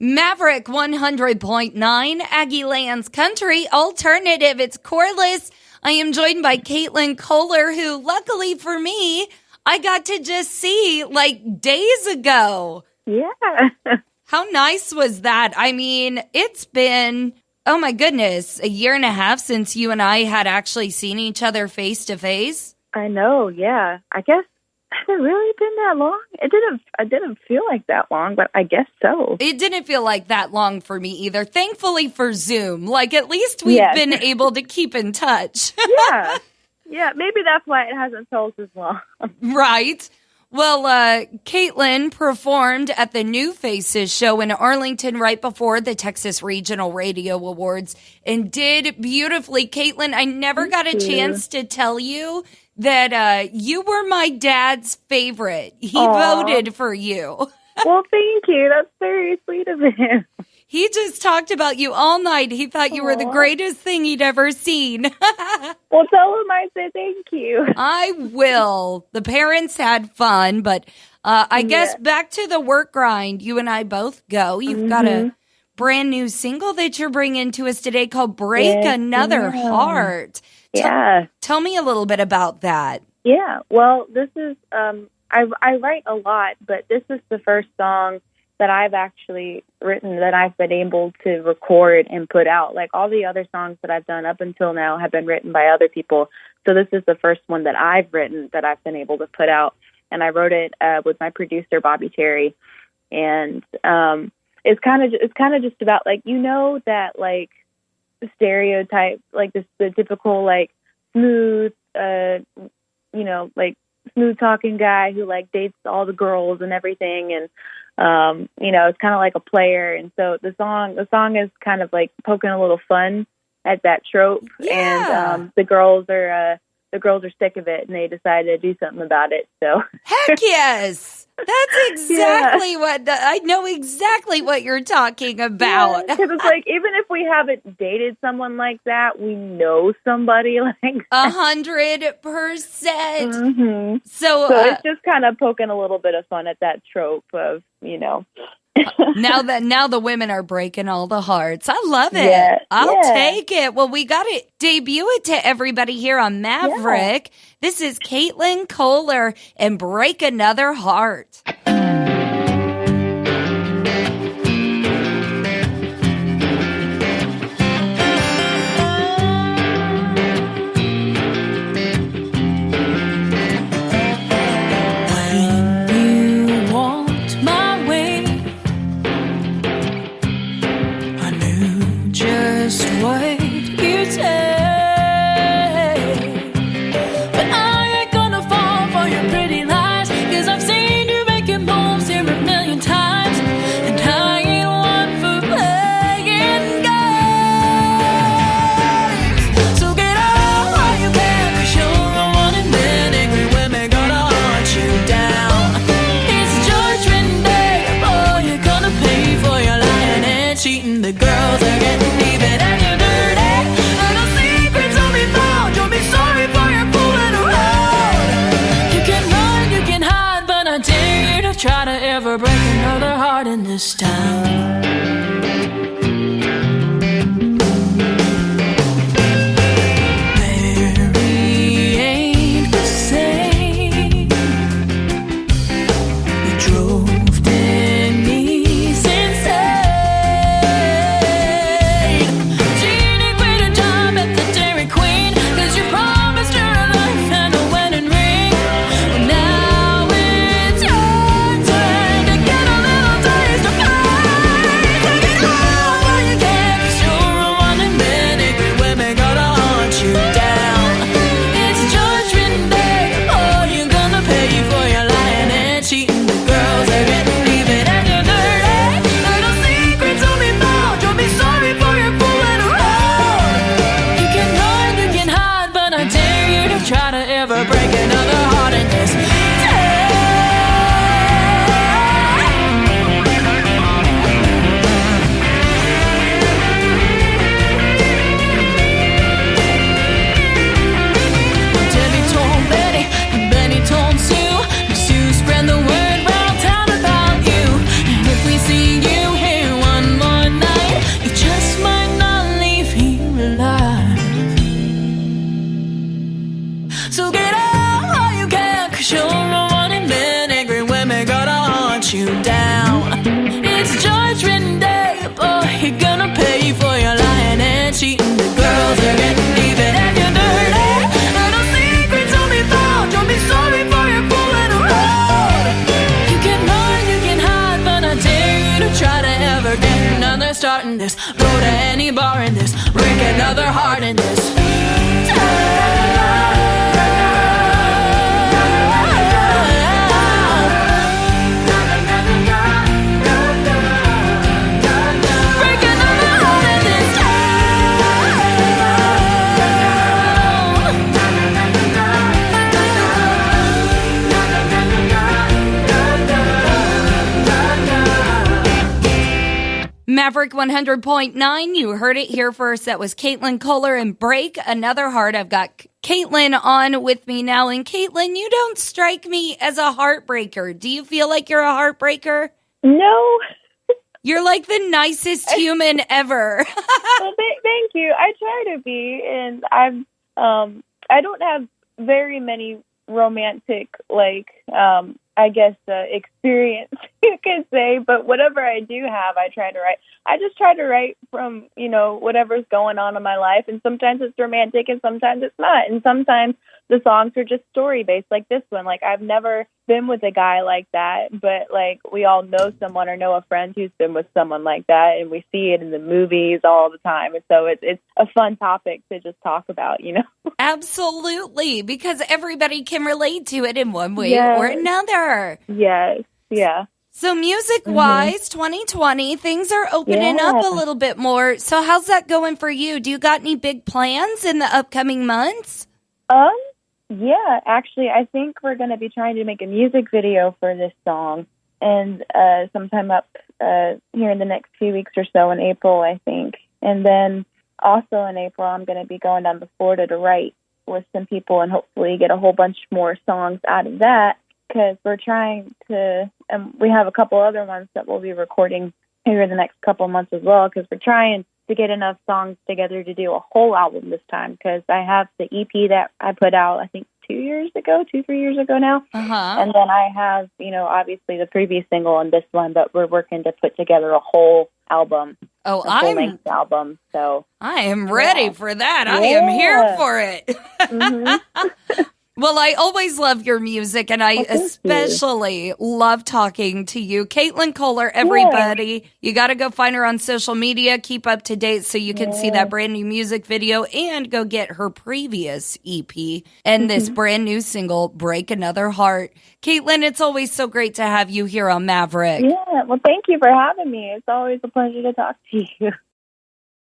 Maverick 100.9, Aggie Lands Country Alternative. It's Corliss. I am joined by Kaitlyn Kohler, who luckily for me, I got to just see like days ago. Yeah. How nice was that? I mean, it's been, oh my goodness, a year and a half since you and I had actually seen each other face to face. I know, yeah. I guess, has it really been that long? It didn't feel like that long, but I guess so. It didn't feel like that long for me either. Thankfully for Zoom. Like, at least we've been able to keep in touch. Yeah. Yeah, maybe that's why it hasn't felt as long. Right. Well, Kaitlyn performed at the New Faces show in Arlington right before the Texas Regional Radio Awards and did beautifully. Kaitlyn, I never got a chance to tell you that you were my dad's favorite. He voted for you. Well, thank you. That's very sweet of him. He just talked about you all night. He thought you were the greatest thing he'd ever seen. Well, tell him I said thank you. I will. The parents had fun, but I guess back to the work grind. You and I both go. You've got a brand new single that you're bringing to us today called Break Another Heart. Tell me a little bit about that. Yeah. Well, this is, I write a lot, but this is the first song that I've actually written that I've been able to record and put out. Like all the other songs that I've done up until now have been written by other people. So this is the first one that I've written that I've been able to put out. And I wrote it with my producer, Bobby Terry. And it's kind of just about like, you know, that like stereotype, like the typical like smooth, you know, like smooth talking guy who like dates all the girls and everything. And you know, it's kind of like a player. And so the song is kind of like poking a little fun at that trope. Yeah. And the girls are sick of it and they decided to do something about it. So heck yes. That's exactly what I know exactly what you're talking about. Because it's like, even if we haven't dated someone like that, we know somebody like that. 100%. So it's just kind of poking a little bit of fun at that trope of, you know. Now the women are breaking all the hearts. I love it. I'll take it. Well, we got to debut it to everybody here on Maverick. This is Kaitlyn Kohler and Break Another Heart. But I ain't gonna fall for your pretty lies, 'cause I've seen you making starting this. Go to any bar in this. Break another heart in this. Maverick 100.9, you heard it here first. That was Kaitlyn Kohler and Break Another Heart. I've got Kaitlyn on with me now. And Kaitlyn, you don't strike me as a heartbreaker. Do you feel like you're a heartbreaker? No. You're like the nicest human ever. Well, thank you. I try to be, and I don't have very many romantic, experience, you could say, but whatever I do have, I try to write. I just try to write from, whatever's going on in my life, and sometimes it's romantic and sometimes it's not, and sometimes the songs are just story-based, like this one. Like, I've never been with a guy like that, but, we all know someone or know a friend who's been with someone like that, and we see it in the movies all the time, and so it's a fun topic to just talk about, Absolutely, because everybody can relate to it in one way or another. Yes, yeah. So music-wise, 2020, things are opening up a little bit more. So how's that going for you? Do you got any big plans in the upcoming months? Yeah, actually, I think we're going to be trying to make a music video for this song, and sometime up here in the next few weeks or so in April, I think. And then also in April, I'm going to be going down to Florida to write with some people and hopefully get a whole bunch more songs out of that, because we're trying to, and we have a couple other ones that we'll be recording here in the next couple of months as well, because we're trying to get enough songs together to do a whole album this time, because I have the EP that I put out, I think 3 years ago now. And then I have, obviously the previous single and this one, but we're working to put together a whole album. Oh, a full-length album. So I am ready for that. I am here for it. Well, I always love your music, and I especially love talking to you. Kaitlyn Kohler, everybody. You got to go find her on social media. Keep up to date so you can see that brand new music video and go get her previous EP and this brand new single, Break Another Heart. Kaitlyn, it's always so great to have you here on Maverick. Yeah, well, thank you for having me. It's always a pleasure to talk to you.